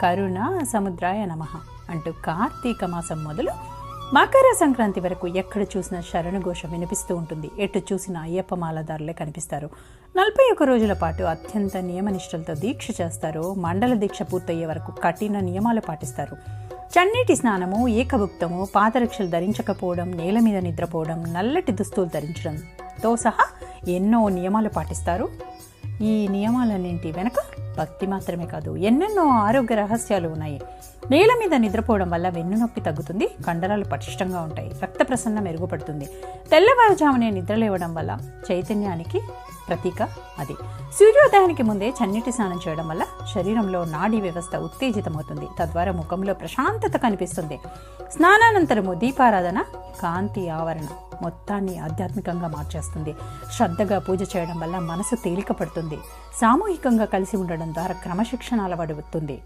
కరుణ సముద్రాయ నమః అంటూ కార్తీక మాసం మొదలు మకర సంక్రాంతి వరకు ఎక్కడ చూసినా శరణఘోష వినిపిస్తూ ఉంటుంది. ఎటు చూసిన అయ్యప్ప మాలదారులే కనిపిస్తారు. 41 రోజుల పాటు అత్యంత నియమనిష్టలతో దీక్ష చేస్తారు. మండల దీక్ష పూర్తయ్యే వరకు కఠిన నియమాలు పాటిస్తారు. చన్నీటి స్నానము, ఏకభుక్తము, పాదరక్షలు ధరించకపోవడం, నేల మీద నిద్రపోవడం, నల్లటి దుస్తులు ధరించడంతో సహా ఎన్నో నియమాలు పాటిస్తారు. ఈ నియమాలన్నింటి వెనక భక్తి మాత్రమే కాదు, ఎన్నెన్నో ఆరోగ్య రహస్యాలు ఉన్నాయి. నేల మీద నిద్రపోవడం వల్ల వెన్నునొప్పి తగ్గుతుంది, కండరాలు పటిష్టంగా ఉంటాయి, రక్త ప్రసరణ మెరుగుపడుతుంది. తెల్లవారుజామునే నిద్రలేవడం వల్ల చైతన్యానికి ప్రతీక అది. సూర్యోదయానికి ముందే చన్నీటి స్నానం చేయడం వల్ల శరీరంలో నాడీ వ్యవస్థ ఉత్తేజితమవుతుంది, తద్వారా ముఖంలో ప్రశాంతత కనిపిస్తుంది. స్నానానంతరము దీపారాధన కాంతి ఆవరణ మొత్తాన్ని ఆధ్యాత్మికంగా మార్చేస్తుంది. శ్రద్ధగా పూజ చేయడం వల్ల మనసు తేలిక పడుతుంది. సామూహికంగా కలిసి ఉండడం ద్వారా క్రమశిక్షణ అలవడుతుంది.